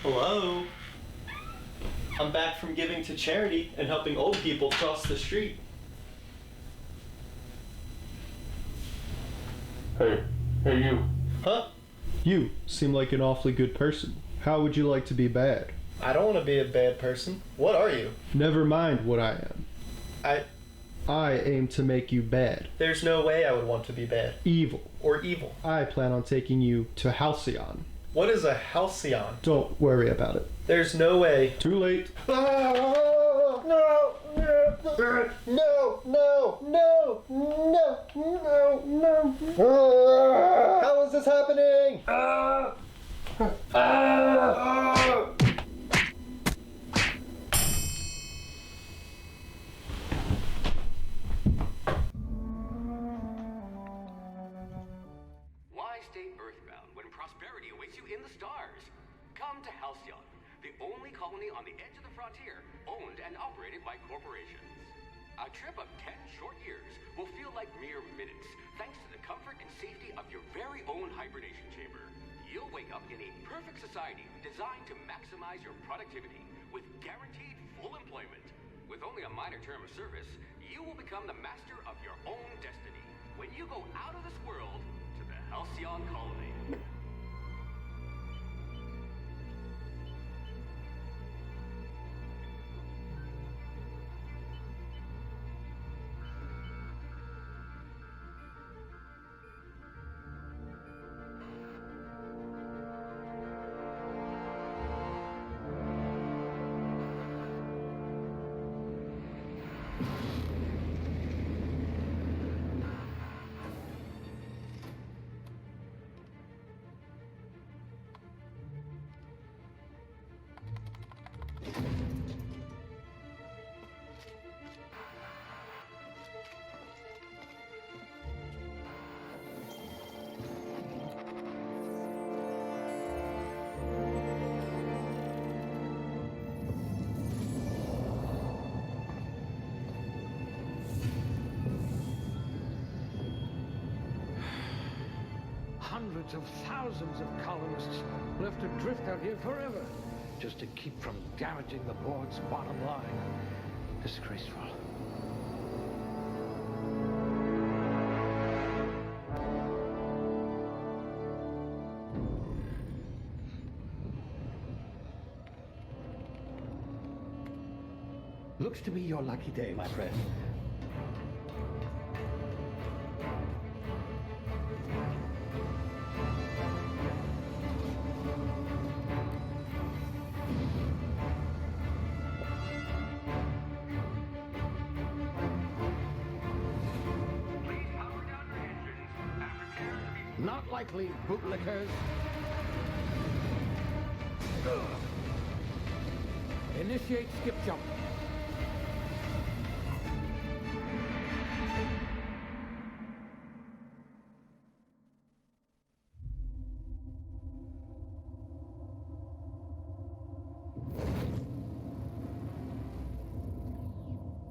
Hello? I'm back from giving to charity and helping old people cross the street. Hey you. Huh? You seem like an awfully good person. How would you like to be bad? I don't want to be a bad person. What are you? Never mind what I am. I aim to make you bad. There's no way I would want to be bad. Evil. Or evil. I plan on taking you to Halcyon. What is a halcyon? Don't worry about it. There's no way. Too late. No! No! No! No! No! No! No! How is this happening? Why stay earthbound when prosperity awaits you in the stars? Come to Halcyon, the only colony on the edge of the frontier, owned and operated by corporations. A trip of 10 short years will feel like mere minutes, thanks to the comfort and safety of your very own hibernation chamber. You'll wake up in a perfect society designed to maximize your productivity with guaranteed full employment. With only a minor term of service, you will become the master of your own destiny when you go out of this world to the Halcyon colony. Hundreds of thousands of colonists left adrift out here forever, just to keep from damaging the board's bottom line. Disgraceful. Looks to be your lucky day, my friend. Not likely, bootlickers. Initiate skip jump.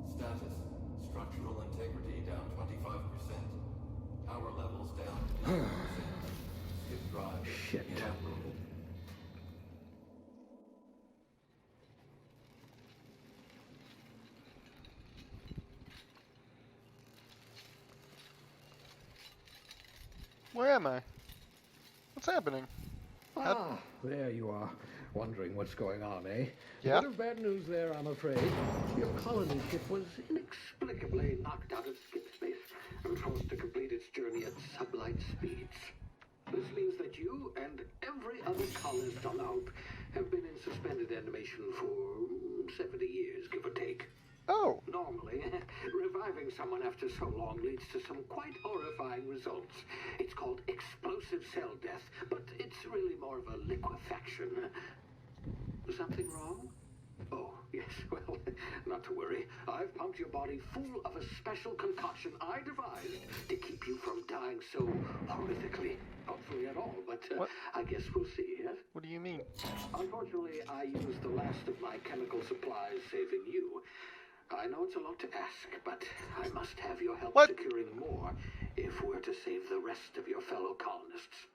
Status. Structural integrity down 25%. Power levels down 10%. Skip drive. Shit. Inoperable. Where am I? What's happening? Ah, there you are. Wondering what's going on, eh? Yeah? Bit of bad news there, I'm afraid. Your colony ship was inexplicably knocked out of skip space and forced to complete its journey at sublight speeds. This means that you and every other colonist on the Hope have been in suspended animation for 70 years, give or take. Oh, Normally, reviving someone after so long leads to some quite horrifying results. It's called explosive cell death, but it's really more of a liquefaction. Something wrong? Oh, yes, well, not to worry. I've pumped your body full of a special concoction I devised to keep you from dying so horrifically. Hopefully at all, but I guess we'll see, yes? what do you mean? Unfortunately, I used the last of my chemical supplies saving you. I know it's a lot to ask, but I must have your help What? securing more if we're to save the rest of your fellow colonists.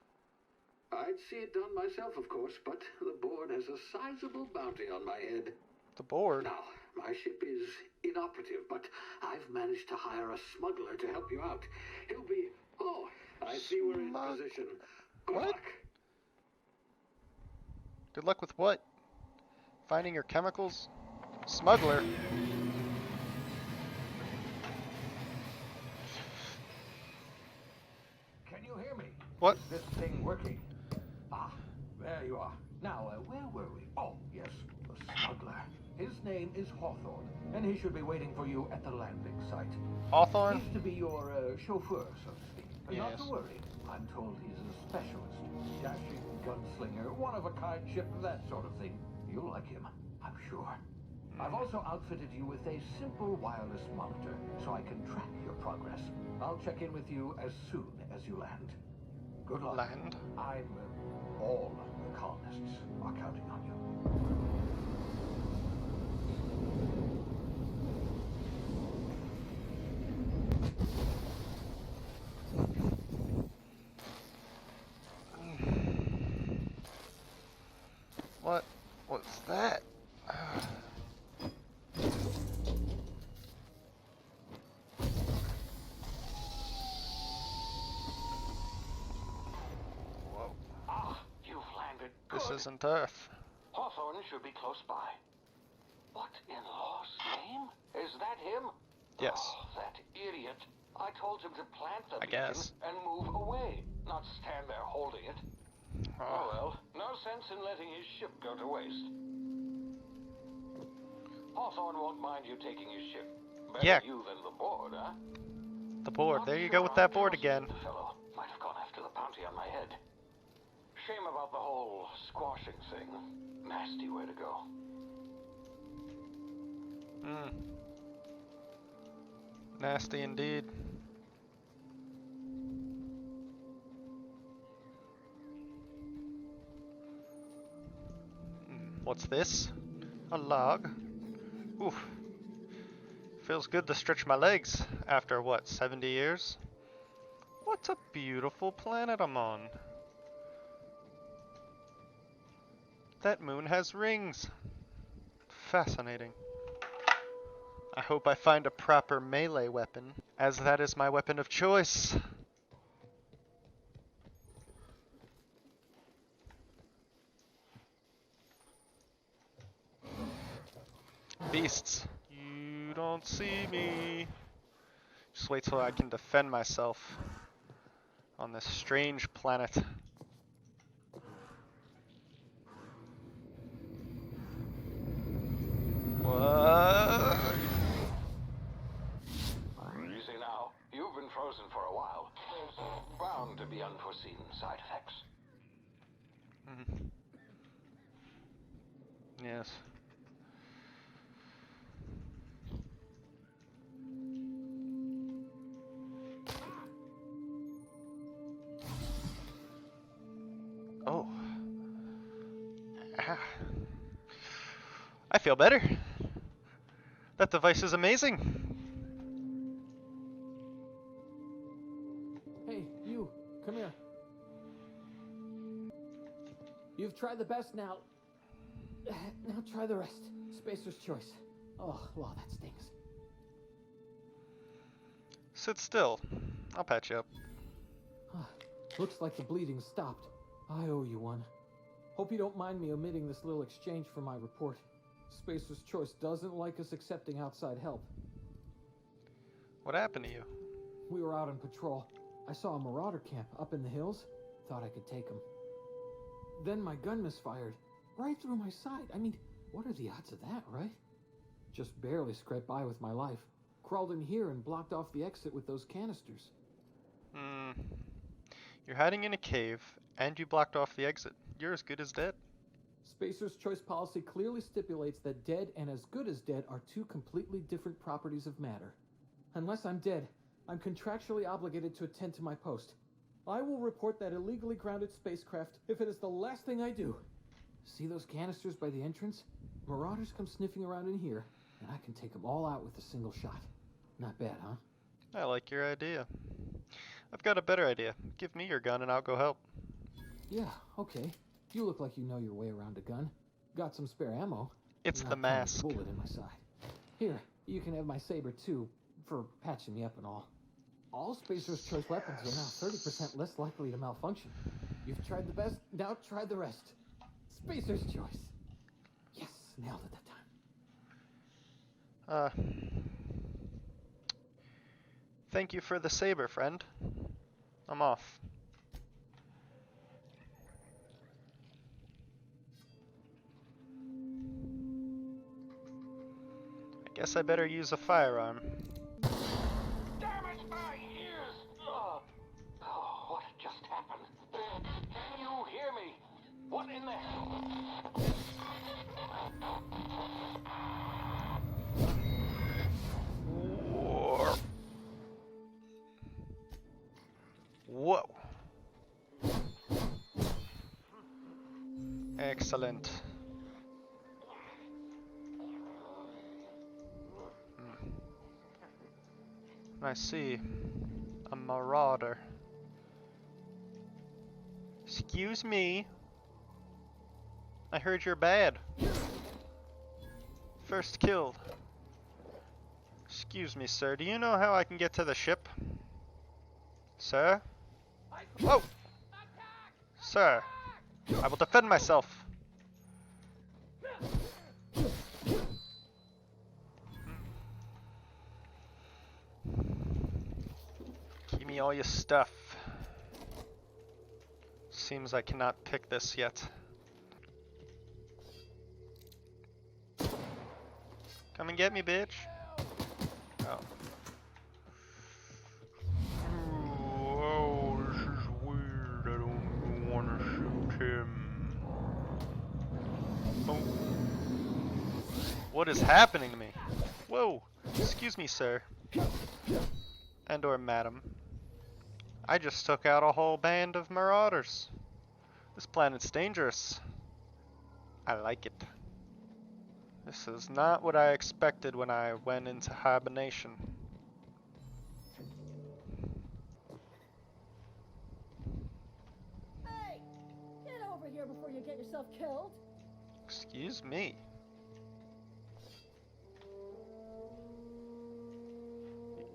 I'd see it done myself, of course, but the board has a sizable bounty on my head. The board? Now, my ship is inoperative, but I've managed to hire a smuggler to help you out. He'll be... Oh, I see we're in position. Good What? luck. Good luck with what? Finding your chemicals? Smuggler? Can you hear me? What? Is this thing working? Ah, there you are. Now, where were we? Oh, yes, the smuggler. His name is Hawthorne, and he should be waiting for you at the landing site. Hawthorne? He's to be your chauffeur, so to speak. Not to Yes. worry. I'm told he's a specialist. Dashing gunslinger, one-of-a-kind ship, that sort of thing. You'll like him, I'm sure. I've also outfitted you with a simple wireless monitor, so I can track your progress. I'll check in with you as soon as you land. Good luck. Land? All the colonists are counting on you. What was that? Whoa. Ah, you've landed. This Good. isn't Earth. Hawthorne should be close by. What in law's name? Is that him? Yes. Oh, that idiot. I told him to plant the I beacon guess. and move away, not stand there holding it. Oh Oh, well, no sense in letting his ship go to waste. Hawthorne won't mind you taking his ship. Better Yeah. you than the board, huh? the board. Not There you sure go with I that board trusted again. The fellow might have gone after the bounty on my head. Shame about the whole squashing thing. Nasty way to go. Nasty indeed. What's this? A log? Oof. Feels good to stretch my legs after what, 70 years? What a beautiful planet I'm on. That moon has rings. Fascinating. I hope I find a proper melee weapon, as that is my weapon of choice. Beasts, you don't see me. Just wait till I can defend myself on this strange planet. What? Easy now. You've been frozen for a while. There's bound to be unforeseen side effects. Yes. Oh. Ah. I feel better. That device is amazing. Hey, you, come here. You've tried the best now. Now try the rest. Spacer's choice. Oh, wow, that stings. Sit still. I'll patch you up. Looks like the bleeding stopped. I owe you one. Hope you don't mind me omitting this little exchange for my report. Spacer's choice doesn't like us accepting outside help. What happened to you? We were out on patrol. I saw a marauder camp up in the hills. Thought I could take him. Then my gun misfired. Right through my side. I mean, what are the odds of that, right? Just barely scraped by with my life. Crawled in here and blocked off the exit with those canisters. You're hiding in a cave, and you blocked off the exit. You're as good as dead. Spacer's choice policy clearly stipulates that dead and as good as dead are two completely different properties of matter. Unless I'm dead, I'm contractually obligated to attend to my post. I will report that illegally grounded spacecraft if it is the last thing I do. See those canisters by the entrance? Marauders come sniffing around in here, and I can take them all out with a single shot. Not bad, huh? I like your idea. I've got a better idea. Give me your gun and I'll go help. Yeah, okay. You look like you know your way around a gun. Got some spare ammo. It's Not the counting mask. bullet in my side. Here, you can have my saber too, for patching me up and all. All Spacer's Choice weapons are now 30% less likely to malfunction. You've tried the best, now try the rest. Spacer's Choice. Yes, nailed it that time. Thank you for the saber, friend. I'm off. I guess I better use a firearm. Damn it, my ears! Oh, what just happened? Can you hear me? What in the hell? Whoa. Excellent. I see. A marauder. Excuse me. I heard you're bad. First killed. Excuse me, sir. Do you know how I can get to the ship? Sir? Whoa! Sir, I will defend myself. Give me all your stuff. Seems I cannot pick this yet. Come and get me, bitch. Oh. Oh, this is weird. I don't want to shoot him. Oh. What is happening to me? Whoa. Excuse me, sir. And or madam. I just took out a whole band of marauders. This planet's dangerous. I like it. This is not what I expected when I went into hibernation. Hey! Get over here before you get yourself killed! Excuse me.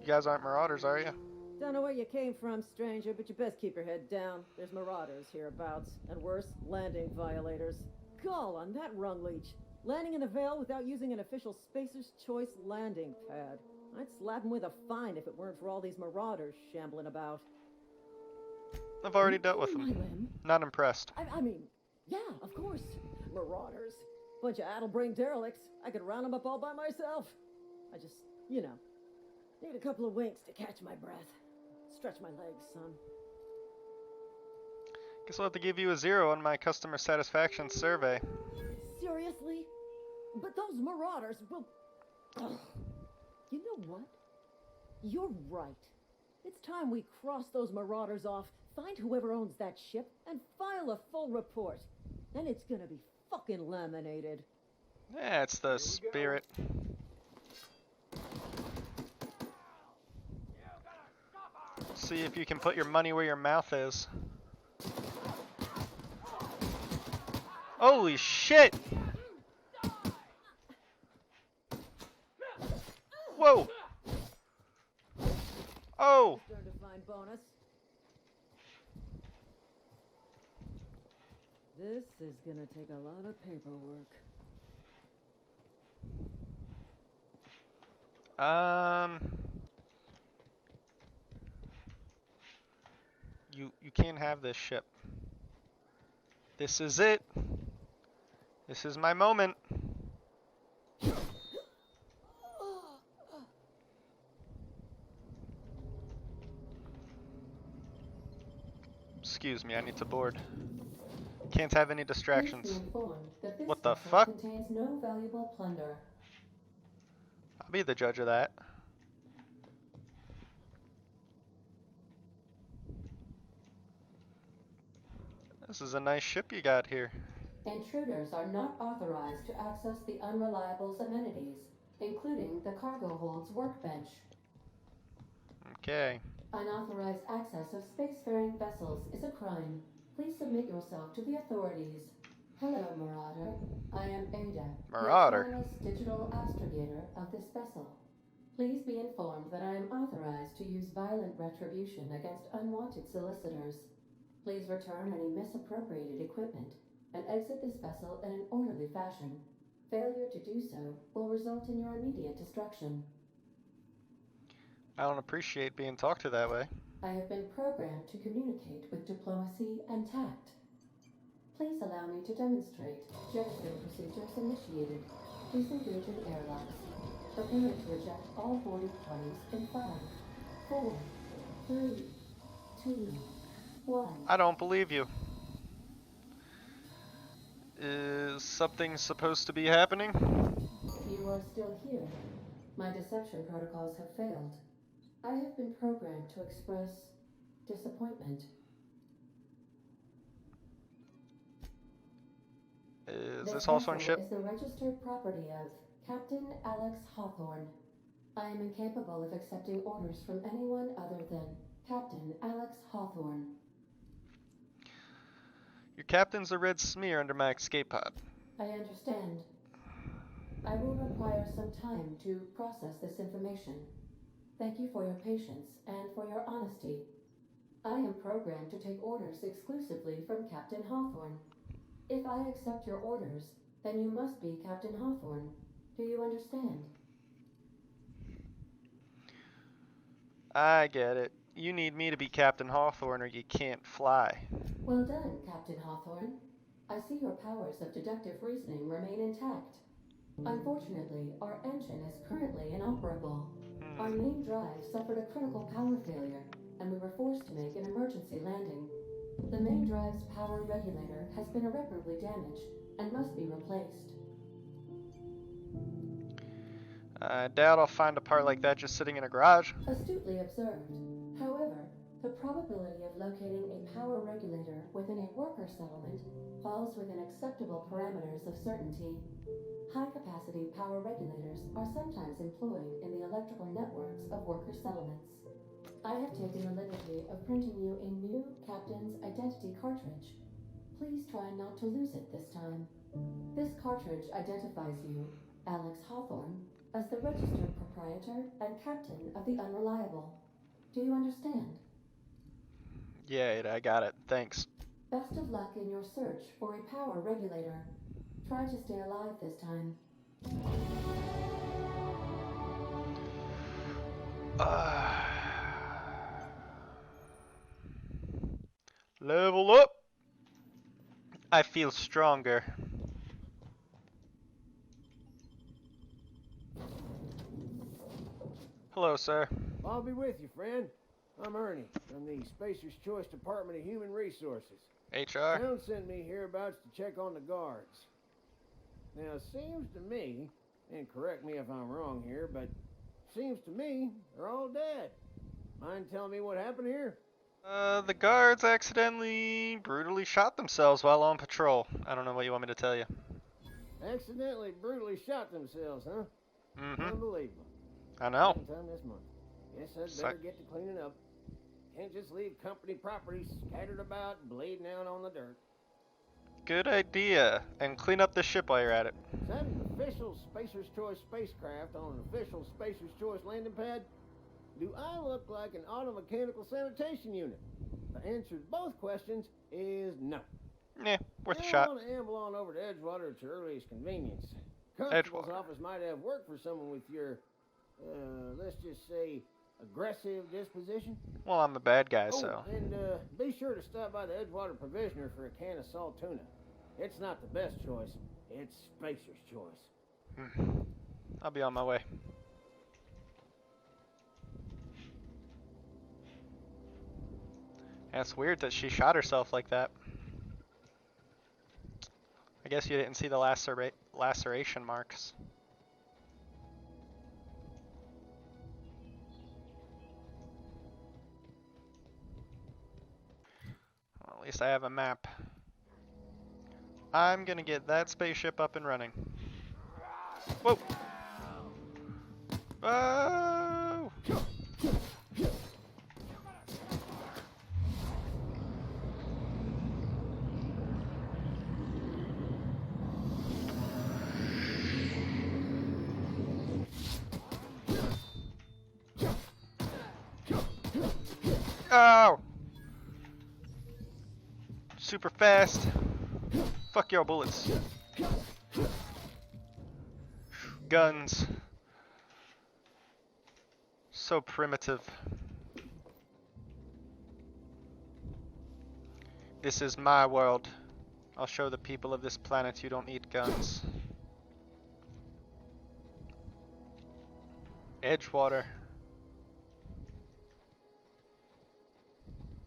You guys aren't marauders, are you? Don't know where you came from, stranger, but you best keep your head down. There's marauders hereabouts, and worse, landing violators. Gall on that rung leech. Landing in the Vale without using an official Spacer's Choice landing pad. I'd slap him with a fine if it weren't for all these marauders shambling about. I've already dealt with My them. limb? Not impressed. I mean, yeah, of course. Marauders. Bunch of addle-brained derelicts. I could round them up all by myself. I just, you know, need a couple of winks to catch my breath. Stretch my legs, son. Guess I'll have to give you a 0 on my customer satisfaction survey. Seriously? But those marauders will... Ugh. You know what? You're right. It's time we cross those marauders off, find whoever owns that ship, and file a full report. Then it's gonna be fucking laminated. Yeah, it's the spirit. See if you can put your money where your mouth is. Holy shit! Whoa! Oh! Turn to find bonus. This is gonna take a lot of paperwork. You can't have this ship. This is it. This is my moment. Excuse me, I need to board. Can't have any distractions. What the fuck? Contains no valuable plunder. I'll be the judge of that. This is a nice ship you got here. Intruders are not authorized to access the Unreliable's amenities, including the cargo hold's workbench. Okay. Unauthorized access of spacefaring vessels is a crime. Please submit yourself to the authorities. Hello, Marauder. I am Ada, Marauder. the autonomous digital astrogator of this vessel. Please be informed that I am authorized to use violent retribution against unwanted solicitors. Please return any misappropriated equipment and exit this vessel in an orderly fashion. Failure to do so will result in your immediate destruction. I don't appreciate being talked to that way. I have been programmed to communicate with diplomacy and tact. Please allow me to demonstrate. Jettisoning procedures initiated. Please engage in airlocks. Prepare to eject all boarding parties in 5, 4, 3, 2, 1. I don't believe you. Is something supposed to be happening? You are still here. My deception protocols have failed. I have been programmed to express disappointment. Is this also on ship? Is the registered property of Captain Alex Hawthorne. I am incapable of accepting orders from anyone other than Captain Alex Hawthorne. Your captain's a red smear under my escape pod. I understand. I will require some time to process this information. Thank you for your patience and for your honesty. I am programmed to take orders exclusively from Captain Hawthorne. If I accept your orders, then you must be Captain Hawthorne. Do you understand? I get it. You need me to be Captain Hawthorne or you can't fly. Well done, Captain Hawthorne. I see your powers of deductive reasoning remain intact. Unfortunately, our engine is currently inoperable. Our main drive suffered a critical power failure, and we were forced to make an emergency landing. The main drive's power regulator has been irreparably damaged and must be replaced. I doubt I'll find a part like that just sitting in a garage. Astutely observed. However, the probability of locating a power regulator within a worker settlement falls within acceptable parameters of certainty. High-capacity power regulators are sometimes employed in the electrical networks of worker settlements. I have taken the liberty of printing you a new Captain's Identity cartridge. Please try not to lose it this time. This cartridge identifies you, Alex Hawthorne, as the registered proprietor and captain of the Unreliable. Do you understand? Yeah, I got it. Thanks. Best of luck in your search for a power regulator. Try to stay alive this time. Level up! I feel stronger. Hello, sir. I'll be with you, friend. I'm Ernie from the Spacer's Choice Department of Human Resources. HR? Town sent me hereabouts to check on the guards. Now, it seems to me, and correct me if I'm wrong here, but seems to me they're all dead. Mind telling me what happened here? The guards accidentally brutally shot themselves while on patrol. I don't know what you want me to tell you. Accidentally brutally shot themselves, huh? Mm-hmm. Unbelievable. I know. Second time this month. Guess I'd better get to cleaning up. Can't just leave company property scattered about, bleeding out on the dirt. Good idea. And clean up the ship while you're at it. Is that an official Spacer's Choice spacecraft on an official Spacer's Choice landing pad? Do I look like an automechanical sanitation unit? The answer to both questions is no. Yeah, worth a shot. I want to amble on over to Edgewater at your earliest convenience. Constable's office might have work for someone with your, let's just say, aggressive disposition. Well, I'm the bad guy, so. And be sure to stop by the Edgewater Provisioner for a can of salt tuna. It's not the best choice. It's Spacer's Choice. I'll be on my way. That's weird that she shot herself like that. I guess you didn't see the laceration marks. Well, at least I have a map. I'm gonna get that spaceship up and running. Whoa! Oh! Oh! Super fast. Fuck your bullets. Guns. So primitive. This is my world. I'll show the people of this planet you don't need guns. Edgewater.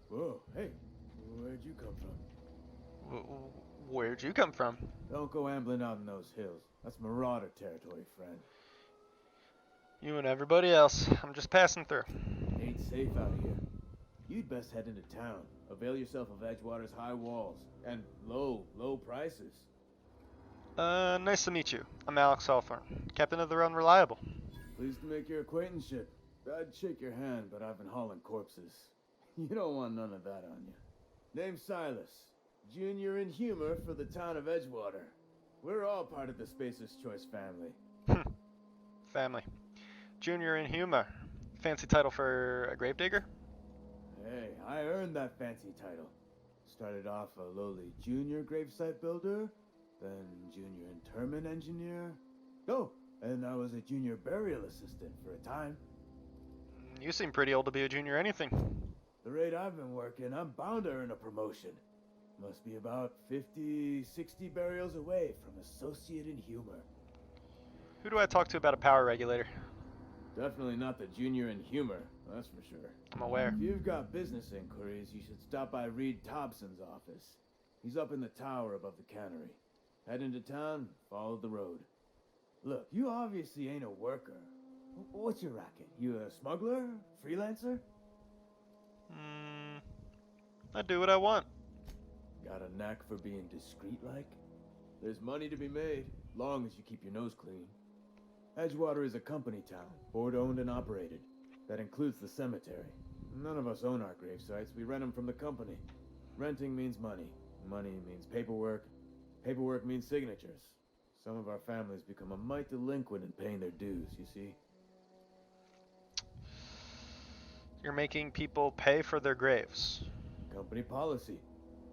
Whoa, hey, where'd you come from? Where'd you come from? Don't go ambling out in those hills. That's marauder territory, friend. You and everybody else. I'm just passing through. Ain't safe out here. You'd best head into town. Avail yourself of Edgewater's high walls and low prices. Nice to meet you. I'm Alex Hawthorne, captain of the Unreliable. Pleased to make your acquaintanceship. I'd shake your hand, but I've been hauling corpses. You don't want none of that on you. Name's Silas, junior in humor for the town of Edgewater. We're all part of the Spacer's Choice family. Family. Junior in humor. Fancy title for a gravedigger? Hey, I earned that fancy title. Started off a lowly junior gravesite builder, then junior interment engineer. Oh, and I was a junior burial assistant for a time. You seem pretty old to be a junior anything. The rate I've been working, I'm bound to earn a promotion. Must be about 50, 60 burials away from associate in humor. Who do I talk to about a power regulator? Definitely not the junior in humor, that's for sure. I'm aware. If you've got business inquiries, you should stop by Reed Thompson's office. He's up in the tower above the cannery. Head into town, follow the road. Look, you obviously ain't a worker. What's your racket? You a smuggler? Freelancer? I do what I want. Got a knack for being discreet-like? There's money to be made, long as you keep your nose clean. Edgewater is a company town, board-owned and operated. That includes the cemetery. None of us own our grave sites, we rent them from the company. Renting means money. Money means paperwork. Paperwork means signatures. Some of our families become a mite delinquent in paying their dues, you see? You're making people pay for their graves. Company policy.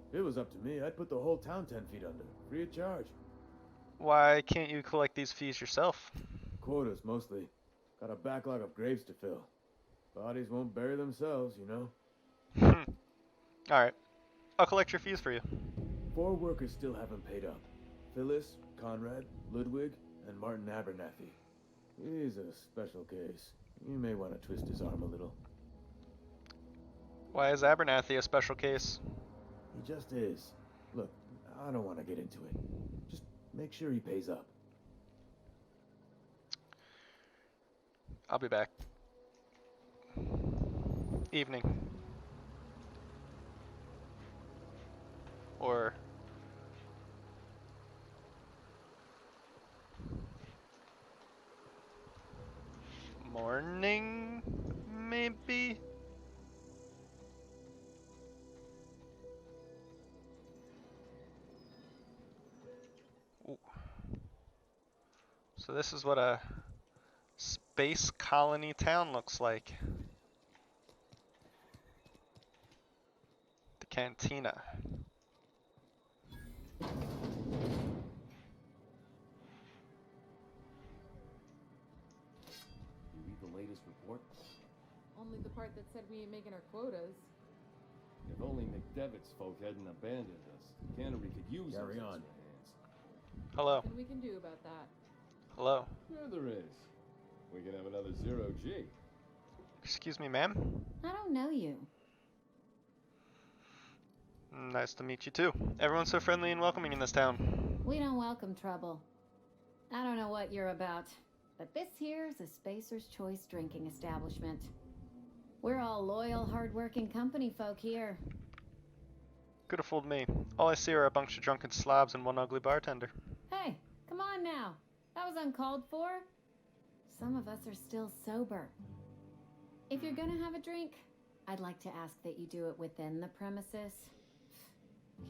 If it was up to me, I'd put the whole town 10 feet under, free of charge. Why can't you collect these fees yourself? Quotas, mostly. Got a backlog of graves to fill. Bodies won't bury themselves, you know? Alright. I'll collect your fees for you. 4 workers still haven't paid up. Phyllis, Conrad, Ludwig, and Martin Abernathy. He's a special case. You may want to twist his arm a little. Why is Abernathy a special case? He just is. Look, I don't want to get into it. Just make sure he pays up. I'll be back. Evening. Or... morning, maybe? Ooh. So this is what a space colony town looks like. The cantina. Latest report? Only the part that said we ain't making our quotas. If only McDevitt's folk hadn't abandoned us, the cannery could use Carry those on. extra hands. Hello. Nothing we can do about that. Hello. Sure there is. We can have another 0G. Excuse me, ma'am? I don't know you. Nice to meet you too. Everyone's so friendly and welcoming in this town. We don't welcome trouble. I don't know what you're about, but this here's a Spacer's Choice drinking establishment. We're all loyal, hard-working company folk here. Could have fooled me. All I see are a bunch of drunken slobs and one ugly bartender. Hey, come on now. That was uncalled for. Some of us are still sober. If you're gonna have a drink, I'd like to ask that you do it within the premises.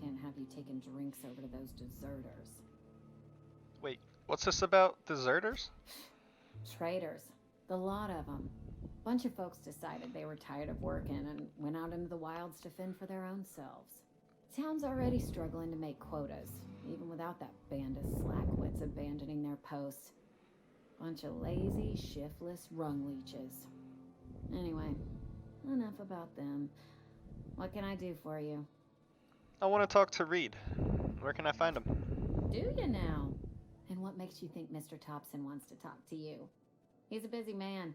Can't have you taking drinks over to those deserters. Wait, what's this about deserters? Traitors. The lot of them. Bunch of folks decided they were tired of working and went out into the wilds to fend for their own selves. Town's already struggling to make quotas, even without that band of slackwits abandoning their posts. Bunch of lazy, shiftless rung leeches. Anyway, enough about them. What can I do for you? I want to talk to Reed. Where can I find him? Do you now? And what makes you think Mr. Thompson wants to talk to you? He's a busy man.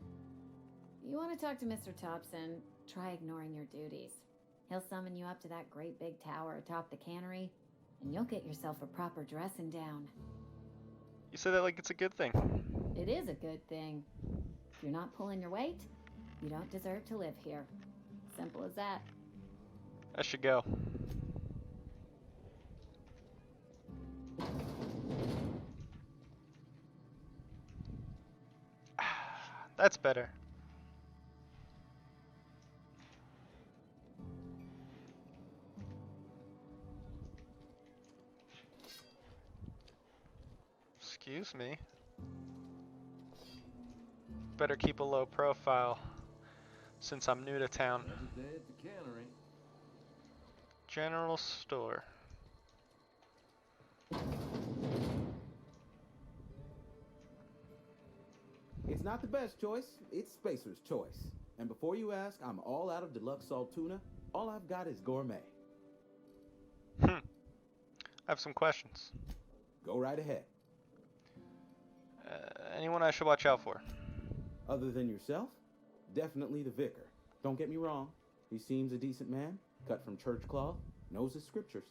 You want to talk to Mr. Thompson, try ignoring your duties. He'll summon you up to that great big tower atop the cannery, and you'll get yourself a proper dressing down. You say that like it's a good thing. It is a good thing. If you're not pulling your weight, you don't deserve to live here. Simple as that. I should go. That's better. Excuse me. Better keep a low profile since I'm new to town. Another day at the cannery. General store. It's not the best choice, it's Spacer's choice. And before you ask, I'm all out of deluxe salt tuna. All I've got is gourmet. I have some questions. Go right ahead. Anyone I should watch out for? Other than yourself? Definitely the vicar. Don't get me wrong. He seems a decent man, cut from church cloth, knows his scriptures.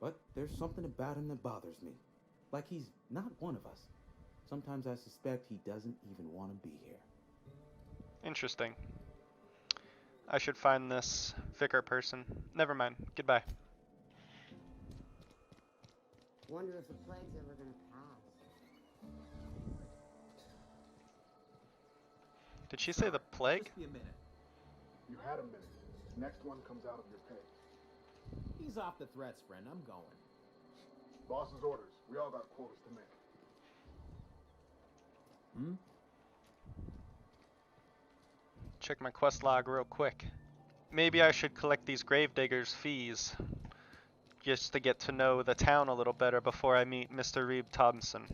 But there's something about him that bothers me. Like he's not one of us. Sometimes I suspect he doesn't even want to be here. Interesting. I should find this vicar person. Never mind. Goodbye. Wonder if the plague's ever gonna pass. Did she say the plague? Just be a minute. You had a minute. Next one comes out of your pay. Ease off the threats, friend. I'm going. Boss's orders. We all got quotas to make. Check my quest log real quick. Maybe I should collect these gravediggers' fees just to get to know the town a little better before I meet Mr. Reed Thompson.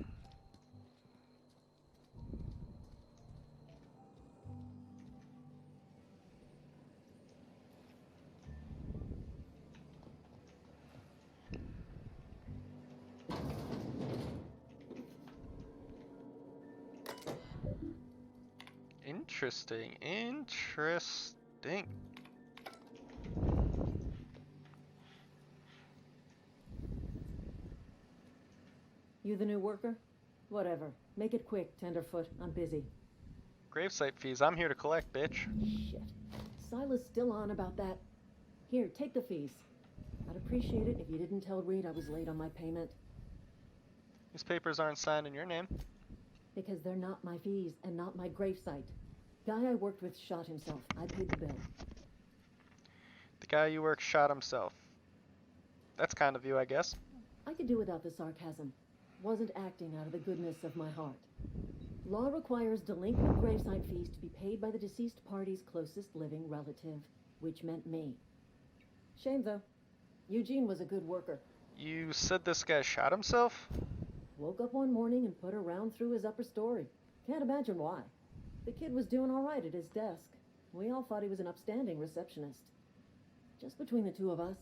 Interesting. You the new worker? Whatever. Make it quick, Tenderfoot. I'm busy. Gravesite fees. I'm here to collect, bitch. Shit. Silas still on about that. Here, take the fees. I'd appreciate it if you didn't tell Reed I was late on my payment. These papers aren't signed in your name. Because they're not my fees and not my gravesite. Guy I worked with shot himself. I paid the bill. The guy you work shot himself. That's kind of you, I guess. I could do without the sarcasm. Wasn't acting out of the goodness of my heart. Law requires delinquent gravesite fees to be paid by the deceased party's closest living relative, which meant me. Shame, though. Eugene was a good worker. You said this guy shot himself? Woke up one morning and put a round through his upper story. Can't imagine why. The kid was doing all right at his desk. We all thought he was an upstanding receptionist. Just between the two of us,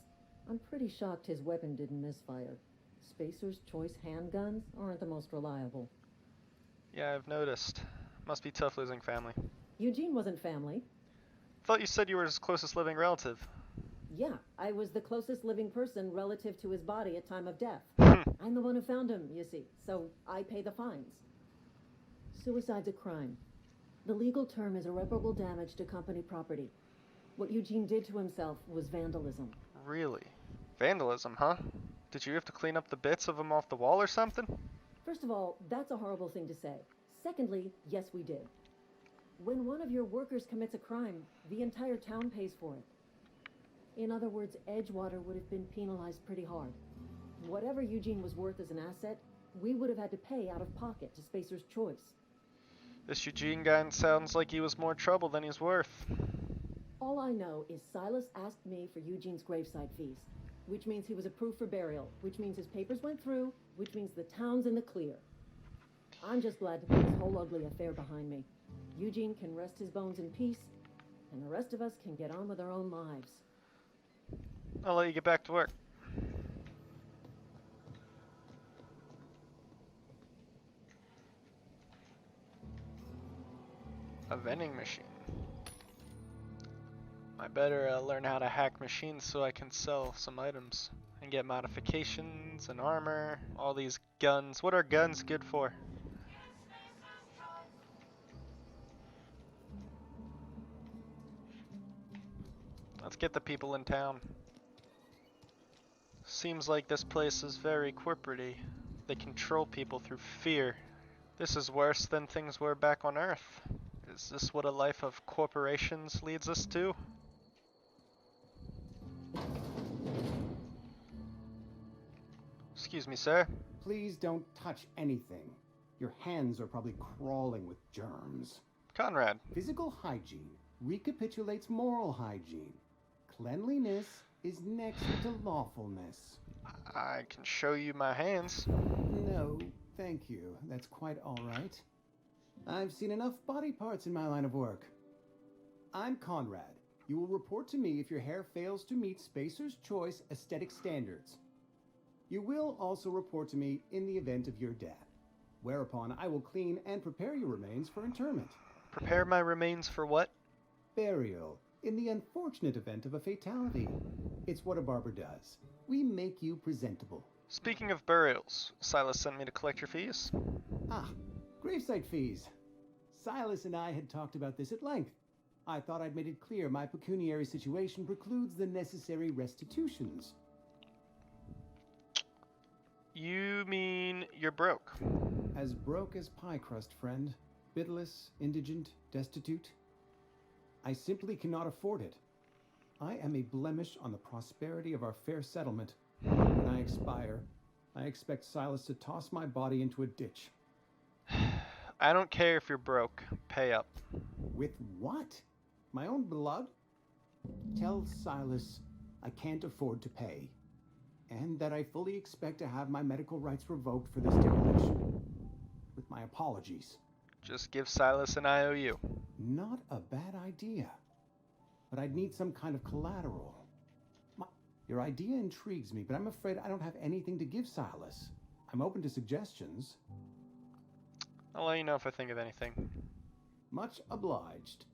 I'm pretty shocked his weapon didn't misfire. Spacer's Choice handguns aren't the most reliable. Yeah, I've noticed. Must be tough losing family. Eugene wasn't family. Thought you said you were his closest living relative. Yeah, I was the closest living person relative to his body at time of death. I'm the one who found him, you see, so I pay the fines. Suicide's a crime. The legal term is irreparable damage to company property. What Eugene did to himself was vandalism. Really? Vandalism, huh? Did you have to clean up the bits of him off the wall or something? First of all, that's a horrible thing to say. Secondly, yes, we did. When one of your workers commits a crime, the entire town pays for it. In other words, Edgewater would have been penalized pretty hard. Whatever Eugene was worth as an asset, we would have had to pay out of pocket to Spacer's Choice. This Eugene guy sounds like he was more trouble than he's worth. All I know is Silas asked me for Eugene's gravesite fees, which means he was approved for burial, which means his papers went through, which means the town's in the clear. I'm just glad to put this whole ugly affair behind me. Eugene can rest his bones in peace, and the rest of us can get on with our own lives. I'll let you get back to work. A vending machine. I better learn how to hack machines so I can sell some items and get modifications and armor, all these guns. What are guns good for? Let's get the people in town. Seems like this place is very corporate-y. They control people through fear. This is worse than things were back on Earth. Is this what a life of corporations leads us to? Excuse me, sir. Please don't touch anything. Your hands are probably crawling with germs. Conrad. Physical hygiene recapitulates moral hygiene. Cleanliness is next to lawfulness. I can show you my hands. No, thank you. That's quite all right. I've seen enough body parts in my line of work. I'm Conrad. You will report to me if your hair fails to meet Spacer's Choice aesthetic standards. You will also report to me in the event of your death, whereupon I will clean and prepare your remains for interment. Prepare my remains for what? Burial, in the unfortunate event of a fatality. It's what a barber does. We make you presentable. Speaking of burials, Silas sent me to collect your fees. Ah, gravesite fees. Silas and I had talked about this at length. I thought I'd made it clear my pecuniary situation precludes the necessary restitutions. You mean you're broke? As broke as pie crust, friend. Bitless, indigent, destitute. I simply cannot afford it. I am a blemish on the prosperity of our fair settlement. When I expire, I expect Silas to toss my body into a ditch. I don't care if you're broke. Pay up. With what? My own blood? Tell Silas I can't afford to pay. And that I fully expect to have my medical rights revoked for this dereliction. With my apologies. Just give Silas an IOU. Not a bad idea. But I'd need some kind of collateral. Your idea intrigues me, but I'm afraid I don't have anything to give Silas. I'm open to suggestions. I'll let you know if I think of anything. Much obliged.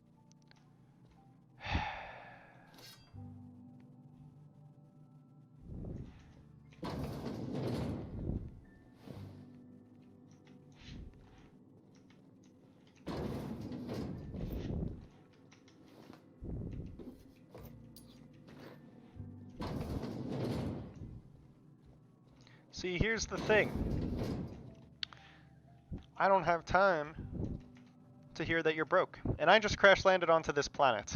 See, here's the thing. I don't have time to hear that you're broke. And I just crash landed onto this planet.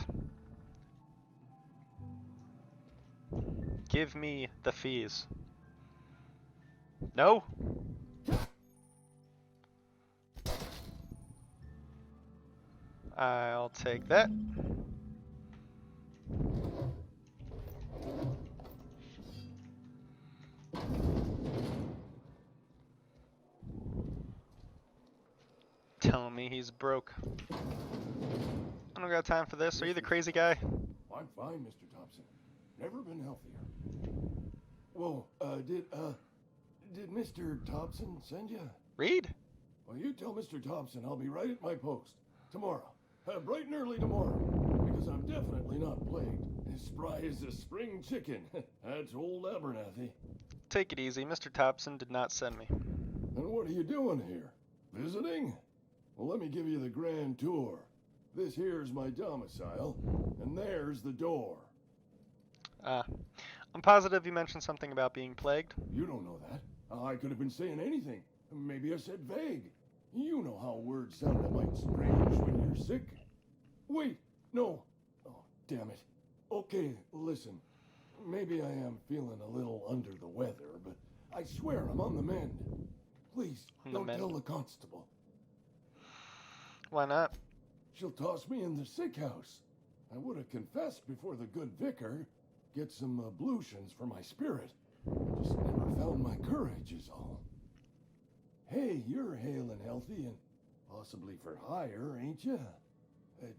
Give me the fees. No? I'll take that. Telling me he's broke. I don't got time for this. Are you the crazy guy? I'm fine, Mr. Thompson. Never been healthier. Whoa, did Mr. Thompson send you? Reed? Well, you tell Mr. Thompson I'll be right at my post. Tomorrow. Bright and early tomorrow. Because I'm definitely not plagued. As spry as a spring chicken. That's old Abernathy. Take it easy. Mr. Thompson did not send me. And what are you doing here? Visiting? Well, let me give you the grand tour. This here's my domicile, and there's the door. I'm positive you mentioned something about being plagued. You don't know that. I could have been saying anything. Maybe I said vague. You know how words sound a mite strange when you're sick. Wait, no. Oh, damn it. Okay, listen. Maybe I am feeling a little under the weather, but I swear I'm on the mend. Please, don't tell the constable. Why not? She'll toss me in the sick house. I would have confessed before the good vicar. Get some ablutions for my spirit. Just never found my courage is all. Hey, you're hale and healthy and possibly for hire, ain't ya?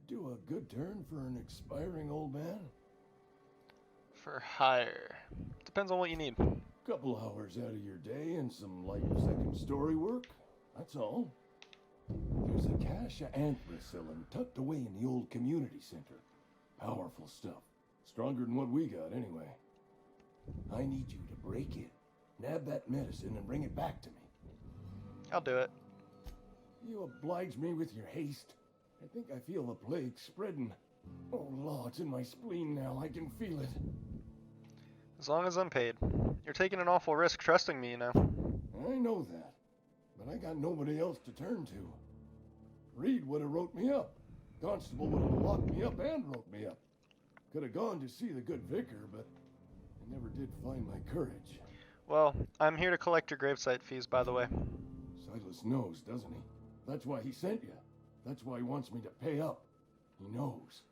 Do a good turn for an expiring old man? For hire. Depends on what you need. Couple hours out of your day and some light second-story work. That's all. There's a cache of anthracillin tucked away in the old community center. Powerful stuff. Stronger than what we got, anyway. I need you to break it, nab that medicine, and bring it back to me. I'll do it. You oblige me with your haste. I think I feel the plague spreading. Oh, Lord, it's in my spleen now. I can feel it. As long as I'm paid. You're taking an awful risk trusting me, you know. I know that. But I got nobody else to turn to. Reed would have wrote me up. Constable would have locked me up and wrote me up. Could have gone to see the good vicar, but I never did find my courage. Well, I'm here to collect your gravesite fees, by the way. Silas knows, doesn't he? That's why he sent you. That's why he wants me to pay up. He knows.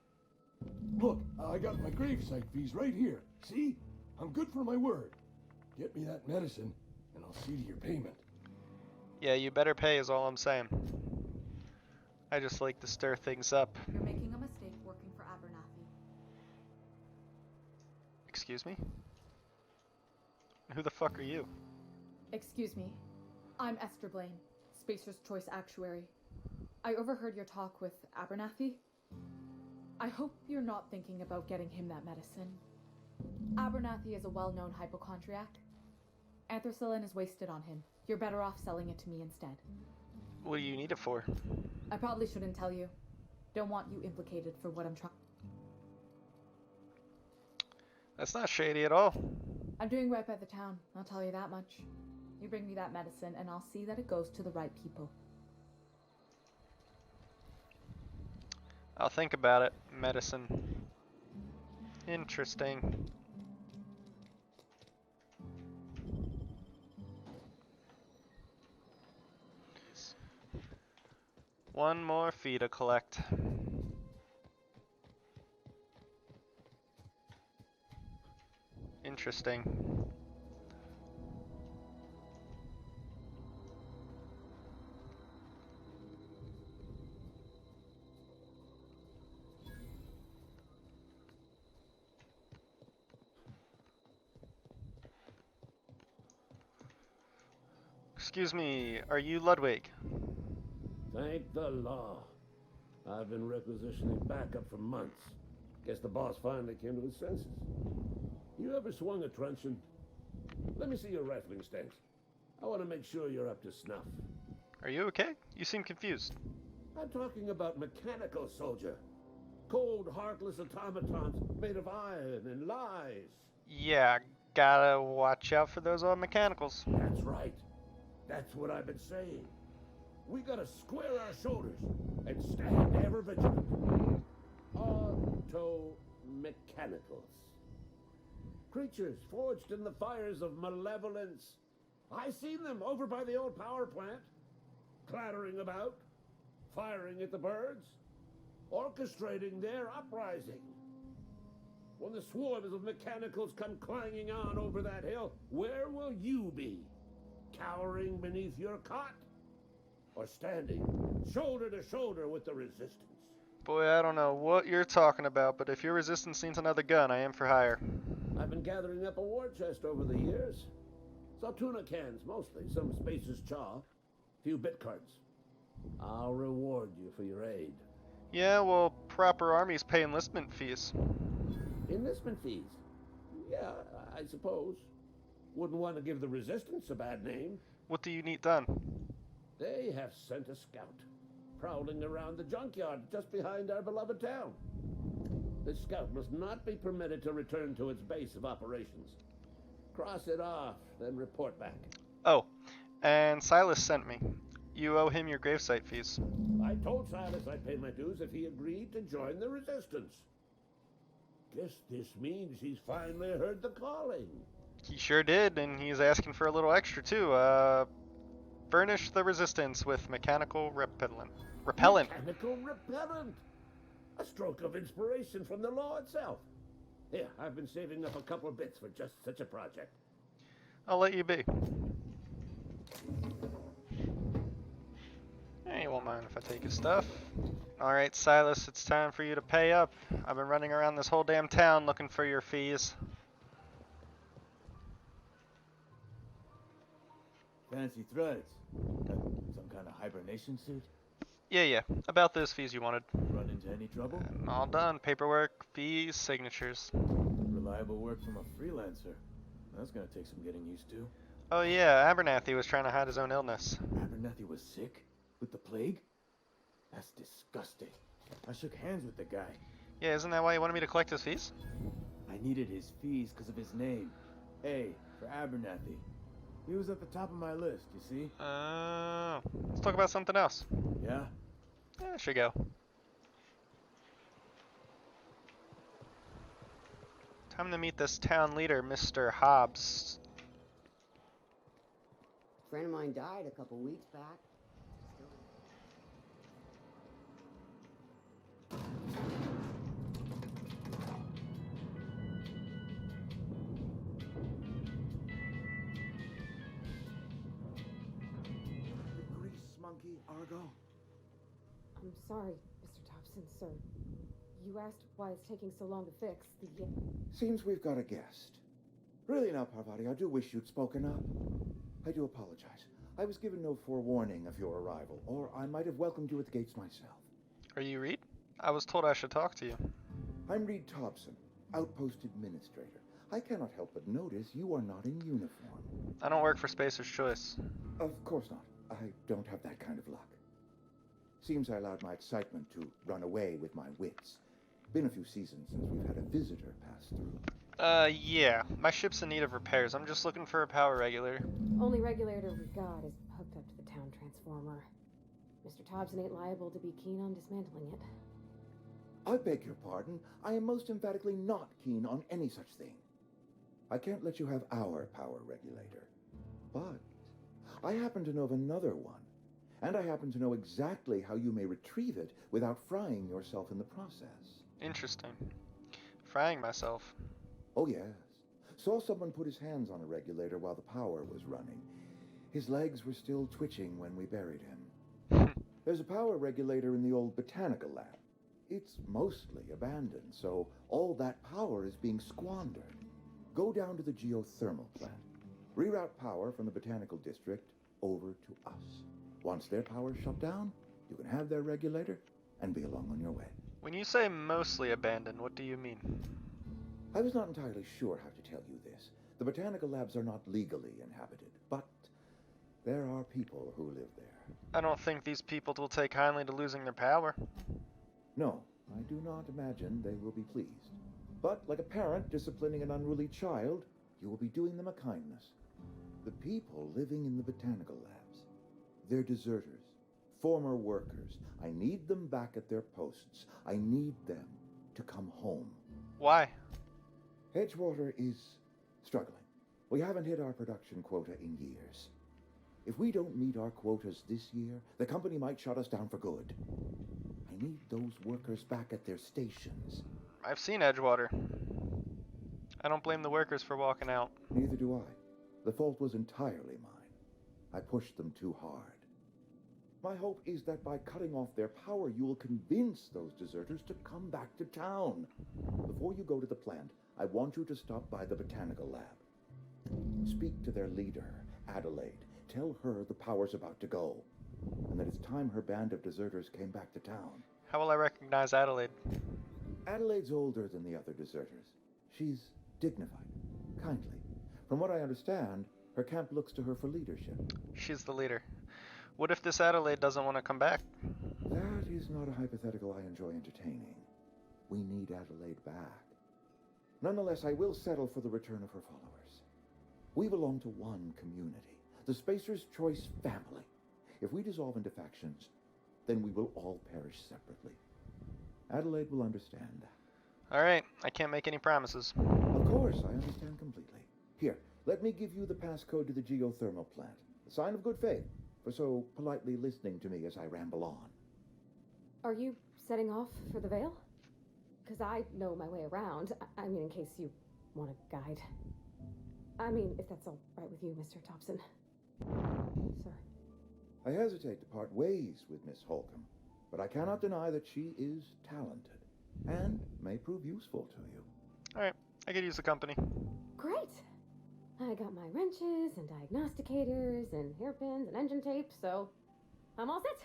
Look, I got my gravesite fees right here. See? I'm good for my word. Get me that medicine, and I'll see to your payment. Yeah, you better pay is all I'm saying. I just like to stir things up. You're making a mistake working for Abernathy. Excuse me? Who the fuck are you? Excuse me. I'm Esther Blaine, Spacer's Choice Actuary. I overheard your talk with Abernathy. I hope you're not thinking about getting him that medicine. Abernathy is a well-known hypochondriac. Anthracillin is wasted on him. You're better off selling it to me instead. What do you need it for? I probably shouldn't tell you. Don't want you implicated for what I'm trying. That's not shady at all. I'm doing right by the town, I'll tell you that much. You bring me that medicine and I'll see that it goes to the right people. I'll think about it. Medicine. Interesting. One more fee to collect. Interesting. Excuse me, are you Ludwig? Thank the law. I've been requisitioning backup for months. Guess the boss finally came to his senses. You ever swung a truncheon? Let me see your rifling stance. I want to make sure you're up to snuff. Are you okay? You seem confused. I'm talking about mechanical soldier. Cold, heartless automatons made of iron and lies. Yeah, gotta watch out for those mechanicals. That's right. That's what I've been saying. We gotta square our shoulders and stand ever vigilant. Auto-mechanicals. Creatures forged in the fires of malevolence. I seen them over by the old power plant, clattering about, firing at the birds, orchestrating their uprising. When the swarms of mechanicals come clanging on over that hill, where will you be? Cowering beneath your cot? Or standing shoulder to shoulder with the resistance? Boy, I don't know what you're talking about, but if your resistance needs another gun, I am for hire. I've been gathering up a war chest over the years. Saltuna cans, mostly. Some Spacer's chaw. Few bit cards. I'll reward you for your aid. Yeah, well, proper armies pay enlistment fees. Enlistment fees? Yeah, I suppose. Wouldn't want to give the resistance a bad name. What do you need done? They have sent a scout, prowling around the junkyard just behind our beloved town. This scout must not be permitted to return to its base of operations. Cross it off, then report back. Oh, and Silas sent me. You owe him your gravesite fees. I told Silas I'd pay my dues if he agreed to join the resistance. Guess this means he's finally heard the calling. He sure did, and he's asking for a little extra too. Furnish the resistance with mechanical repellent. Repellent. Mechanical repellent. A stroke of inspiration from the law itself. Here, I've been saving up a couple of bits for just such a project. I'll let you be. Hey, you won't mind if I take his stuff. Alright, Silas, it's time for you to pay up. I've been running around this whole damn town looking for your fees. Fancy threads. Some kind of hibernation suit? Yeah. About those fees you wanted. Run into any trouble? All done. Paperwork, fees, signatures. Reliable work from a freelancer. That's gonna take some getting used to. Oh yeah, Abernathy was trying to hide his own illness. Abernathy was sick? With the plague? That's disgusting. I shook hands with the guy. Yeah, isn't that why you wanted me to collect his fees? I needed his fees because of his name. A for Abernathy. He was at the top of my list, you see? Let's talk about something else. Yeah? Yeah, should go. Time to meet this town leader, Mr. Hobbs. A friend of mine died a couple weeks back. Monkey, Argo? I'm sorry, Mr. Thompson, sir. You asked why it's taking so long to fix the... Seems we've got a guest. Really now, Parvati, I do wish you'd spoken up. I do apologize. I was given no forewarning of your arrival, or I might have welcomed you at the gates myself. Are you Reed? I was told I should talk to you. I'm Reed Thompson, Outpost Administrator. I cannot help but notice you are not in uniform. I don't work for Spacer's Choice. Of course not. I don't have that kind of luck. Seems I allowed my excitement to run away with my wits. Been a few seasons since we've had a visitor pass through. Yeah. My ship's in need of repairs. I'm just looking for a power regulator. Only regulator we've got is hooked up to the town transformer. Mr. Thompson ain't liable to be keen on dismantling it. I beg your pardon. I am most emphatically not keen on any such thing. I can't let you have our power regulator. But I happen to know of another one. And I happen to know exactly how you may retrieve it without frying yourself in the process. Interesting. Frying myself. Oh, yes. Saw someone put his hands on a regulator while the power was running. His legs were still twitching when we buried him. There's a power regulator in the old botanical lab. It's mostly abandoned, so all that power is being squandered. Go down to the geothermal plant. Reroute power from the botanical district over to us. Once their power's shut down, you can have their regulator and be along on your way. When you say mostly abandoned, what do you mean? I was not entirely sure how to tell you this. The botanical labs are not legally inhabited, but there are people who live there. I don't think these people will take kindly to losing their power. No, I do not imagine they will be pleased. But like a parent disciplining an unruly child, you will be doing them a kindness. The people living in the botanical labs, they're deserters, former workers. I need them back at their posts. I need them to come home. Why? Edgewater is struggling. We haven't hit our production quota in years. If we don't meet our quotas this year, the company might shut us down for good. I need those workers back at their stations. I've seen Edgewater. I don't blame the workers for walking out. Neither do I. The fault was entirely mine. I pushed them too hard. My hope is that by cutting off their power, you will convince those deserters to come back to town. Before you go to the plant, I want you to stop by the botanical lab. Speak to their leader, Adelaide. Tell her the power's about to go, and that it's time her band of deserters came back to town. How will I recognize Adelaide? Adelaide's older than the other deserters. She's dignified, kindly. From what I understand, her camp looks to her for leadership. She's the leader. What if this Adelaide doesn't want to come back? That is not a hypothetical I enjoy entertaining. We need Adelaide back. Nonetheless, I will settle for the return of her followers. We belong to one community, the Spacer's Choice family. If we dissolve into factions, then we will all perish separately. Adelaide will understand that. All right, I can't make any promises. Of course, I understand completely. Here, let me give you the passcode to the geothermal plant. A sign of good faith for so politely listening to me as I ramble on. Are you setting off for the Vale? Because I know my way around. I mean, in case you want a guide. I mean, if that's all right with you, Mr. Thompson. Sir. I hesitate to part ways with Miss Holcomb, but I cannot deny that she is talented and may prove useful to you. Alright, I could use the company. Great! I got my wrenches and diagnosticators and hairpins and engine tape, so I'm all set.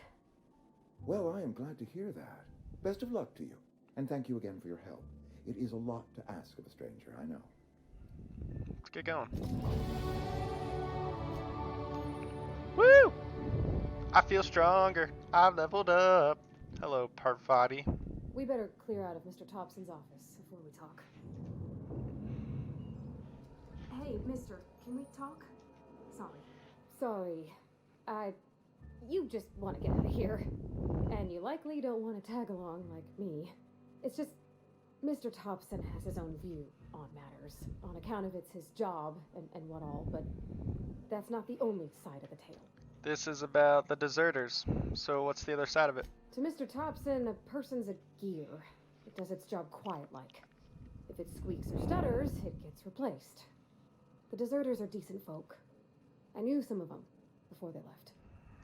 Well, I am glad to hear that. Best of luck to you, and thank you again for your help. It is a lot to ask of a stranger, I know. Let's get going. Woo! I feel stronger. I've leveled up. Hello, Parvati. We better clear out of Mr. Thompson's office before we talk. Hey, mister, can we talk? Sorry. You just want to get out of here. And you likely don't want to tag along like me. It's just, Mr. Thompson has his own view on matters. On account of it's his job and what all, but that's not the only side of the tale. This is about the deserters. So what's the other side of it? To Mr. Thompson, a person's a gear. It does its job quiet-like. If it squeaks or stutters, it gets replaced. The deserters are decent folk. I knew some of them before they left.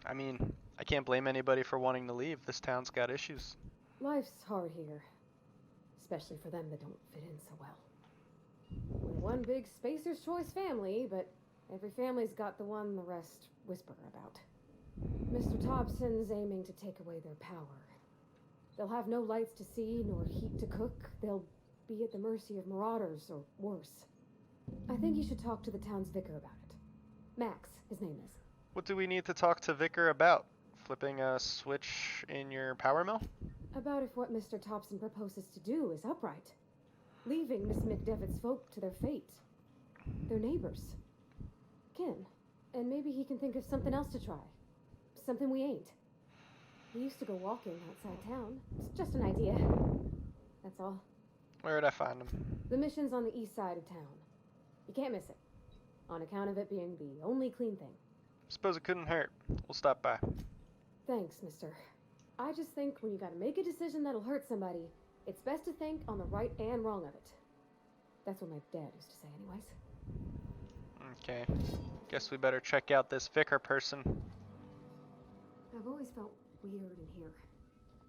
I mean, I can't blame anybody for wanting to leave. This town's got issues. Life's hard here. Especially for them that don't fit in so well. We're one big Spacer's Choice family, but every family's got the one the rest whisper about. Mr. Thompson's aiming to take away their power. They'll have no lights to see, nor heat to cook. They'll be at the mercy of marauders, or worse. I think you should talk to the town's vicar about it. Max, his name is. What do we need to talk to Vicar about? Flipping a switch in your power mill? About if what Mr. Thompson proposes to do is upright. Leaving Miss McDevitt's folk to their fate. Their neighbors. Kin. And maybe he can think of something else to try. Something we ain't. We used to go walking outside town. It's just an idea. That's all. Where would I find him? The mission's on the east side of town. You can't miss it. On account of it being the only clean thing. Suppose it couldn't hurt. We'll stop by. Thanks, mister. I just think when you gotta make a decision that'll hurt somebody, it's best to think on the right and wrong of it. That's what my dad used to say anyways. Okay. Guess we better check out this vicar person. I've always felt weird in here.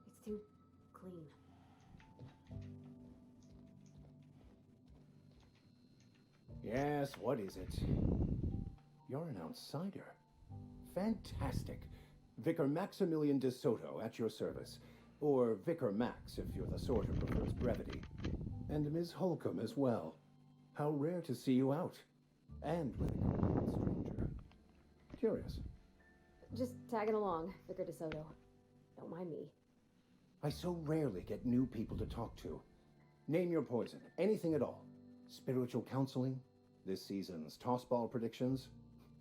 It's too clean. Yes, what is it? You're an outsider. Fantastic. Vicar Maximilian de Soto at your service. Or Vicar Max, if you're the sort who prefers brevity. And Ms. Holcomb as well. How rare to see you out. And with a complete stranger. Curious. Just tagging along, Vicar de Soto. Don't mind me. I so rarely get new people to talk to. Name your poison. Anything at all. Spiritual counseling? This season's tossball predictions?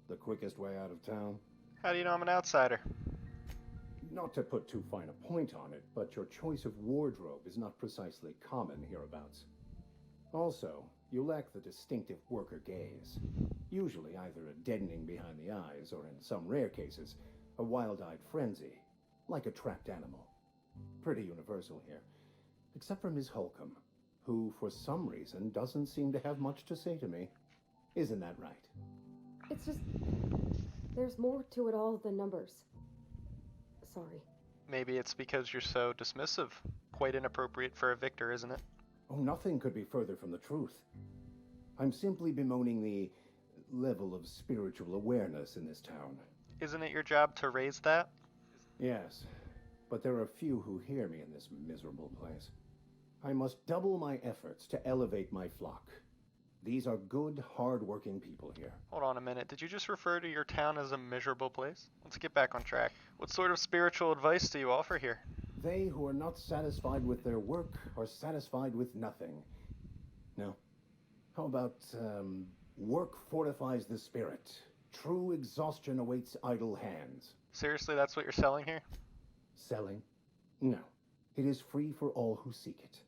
The quickest way out of town? How do you know I'm an outsider? Not to put too fine a point on it, but your choice of wardrobe is not precisely common hereabouts. Also, you lack the distinctive worker gaze. Usually either a deadening behind the eyes, or in some rare cases, a wild-eyed frenzy, like a trapped animal. Pretty universal here. Except for Ms. Holcomb, who for some reason doesn't seem to have much to say to me. Isn't that right? It's just... there's more to it all than numbers. Sorry. Maybe it's because you're so dismissive. Quite inappropriate for a victor, isn't it? Oh, nothing could be further from the truth. I'm simply bemoaning the level of spiritual awareness in this town. Isn't it your job to raise that? Yes, but there are few who hear me in this miserable place. I must double my efforts to elevate my flock. These are good, hard-working people here. Hold on a minute. Did you just refer to your town as a miserable place? Let's get back on track. What sort of spiritual advice do you offer here? They who are not satisfied with their work are satisfied with nothing. No. How about, work fortifies the spirit. True exhaustion awaits idle hands. Seriously, that's what you're selling here? Selling? No. It is free for all who seek it.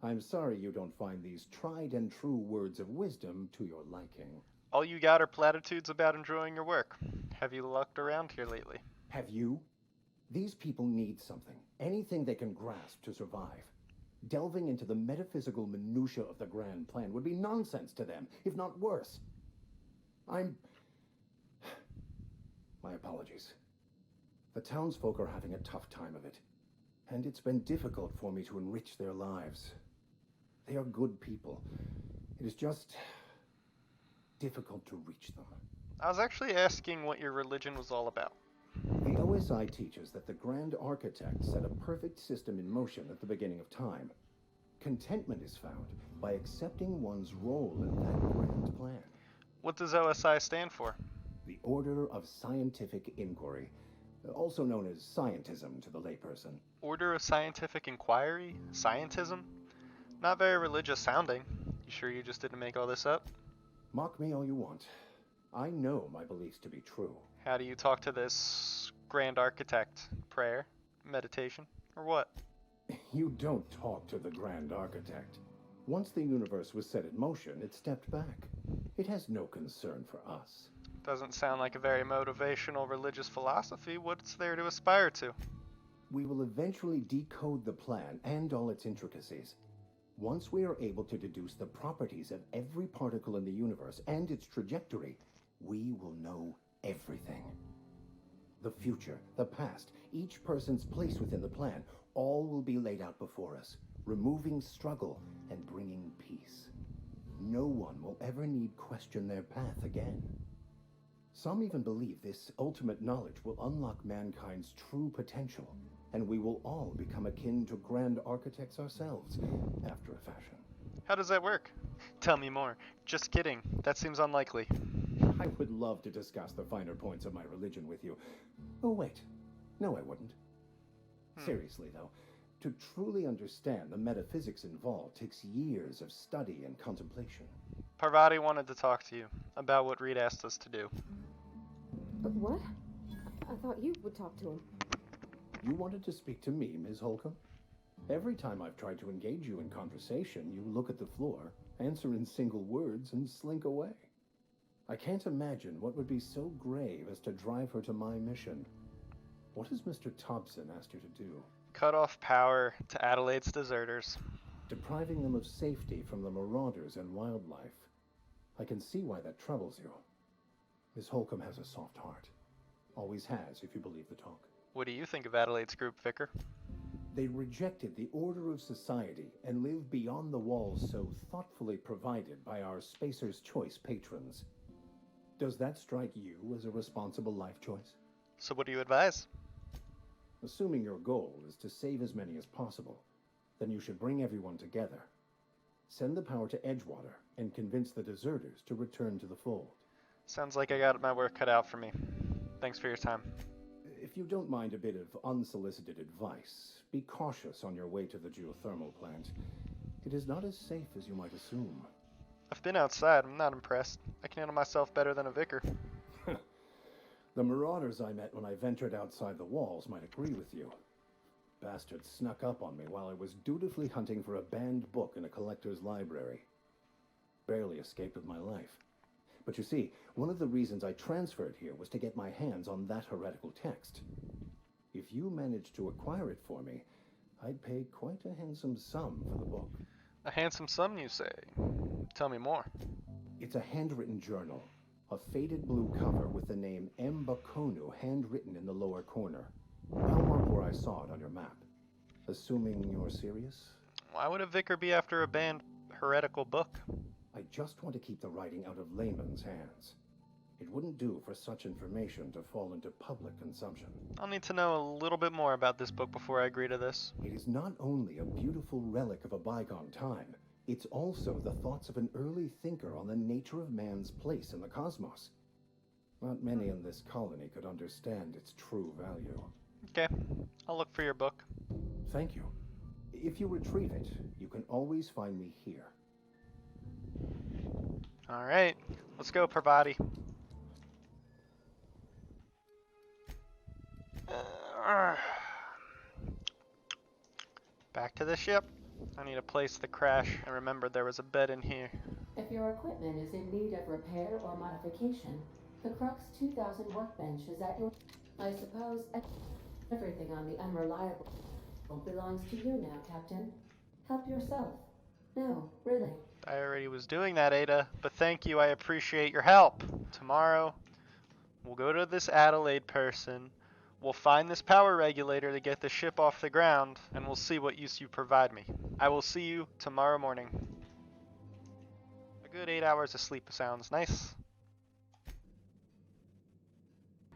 I'm sorry you don't find these tried and true words of wisdom to your liking. All you got are platitudes about enjoying your work. Have you lucked around here lately? Have you? These people need something, anything they can grasp to survive. Delving into the metaphysical minutiae of the grand plan would be nonsense to them, if not worse. My apologies. The townsfolk are having a tough time of it, and it's been difficult for me to enrich their lives. They are good people. It is just difficult to reach them. I was actually asking what your religion was all about. The OSI teaches that the Grand Architect set a perfect system in motion at the beginning of time. Contentment is found by accepting one's role in that grand plan. What does OSI stand for? The Order of Scientific Inquiry, also known as scientism to the layperson. Order of Scientific Inquiry? Scientism? Not very religious sounding. You sure you just didn't make all this up? Mock me all you want. I know my beliefs to be true. How do you talk to this Grand Architect? Prayer? Meditation? Or what? You don't talk to the Grand Architect. Once the universe was set in motion, it stepped back. It has no concern for us. Doesn't sound like a very motivational religious philosophy. What's there to aspire to? We will eventually decode the plan and all its intricacies. Once we are able to deduce the properties of every particle in the universe and its trajectory, we will know everything. The future, the past, each person's place within the plan, all will be laid out before us, removing struggle and bringing peace. No one will ever need question their path again. Some even believe this ultimate knowledge will unlock mankind's true potential, and we will all become akin to grand architects ourselves, after a fashion. How does that work? Tell me more. Just kidding. That seems unlikely. I would love to discuss the finer points of my religion with you. Oh, wait. No, I wouldn't. Seriously, though, to truly understand the metaphysics involved takes years of study and contemplation. Parvati wanted to talk to you about what Reed asked us to do. What? I thought you would talk to him. You wanted to speak to me, Ms. Holcomb? Every time I've tried to engage you in conversation, you look at the floor, answer in single words, and slink away. I can't imagine what would be so grave as to drive her to my mission. What has Mr. Thompson asked you to do? Cut off power to Adelaide's deserters. Depriving them of safety from the marauders and wildlife. I can see why that troubles you. Miss Holcomb has a soft heart. Always has, if you believe the talk. What do you think of Adelaide's group, Vicar? They rejected the order of society and live beyond the walls so thoughtfully provided by our Spacer's Choice patrons. Does that strike you as a responsible life choice? So what do you advise? Assuming your goal is to save as many as possible, then you should bring everyone together. Send the power to Edgewater and convince the deserters to return to the fold. Sounds like I got my work cut out for me. Thanks for your time. If you don't mind a bit of unsolicited advice, be cautious on your way to the geothermal plant. It is not as safe as you might assume. I've been outside. I'm not impressed. I can handle myself better than a vicar. The marauders I met when I ventured outside the walls might agree with you. Bastards snuck up on me while I was dutifully hunting for a banned book in a collector's library. Barely escaped with my life. But you see, one of the reasons I transferred here was to get my hands on that heretical text. If you managed to acquire it for me, I'd pay quite a handsome sum for the book. A handsome sum, you say? Tell me more. It's a handwritten journal. A faded blue cover with the name M. Bakonu handwritten in the lower corner. I'll mark where I saw it on your map. Assuming you're serious? Why would a vicar be after a banned heretical book? I just want to keep the writing out of layman's hands. It wouldn't do for such information to fall into public consumption. I'll need to know a little bit more about this book before I agree to this. It is not only a beautiful relic of a bygone time, it's also the thoughts of an early thinker on the nature of man's place in the cosmos. Not many in this colony could understand its true value. Okay, I'll look for your book. Thank you. If you retrieve it, you can always find me here. Alright, let's go, Parvati. Back to the ship. I need a place to crash. I remembered there was a bed in here. If your equipment is in need of repair or modification, the Crux 2000 workbench is at your... I suppose... Everything on the unreliable belongs to you now, Captain. Help yourself. No, really. I already was doing that, Ada, but thank you, I appreciate your help. Tomorrow, we'll go to this Adelaide person, we'll find this power regulator to get the ship off the ground, and we'll see what use you provide me. I will see you tomorrow morning. A good 8 hours of sleep sounds nice.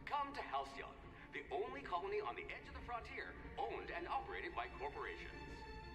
Come to Halcyon, the only colony on the edge of the frontier, owned and operated by corporations.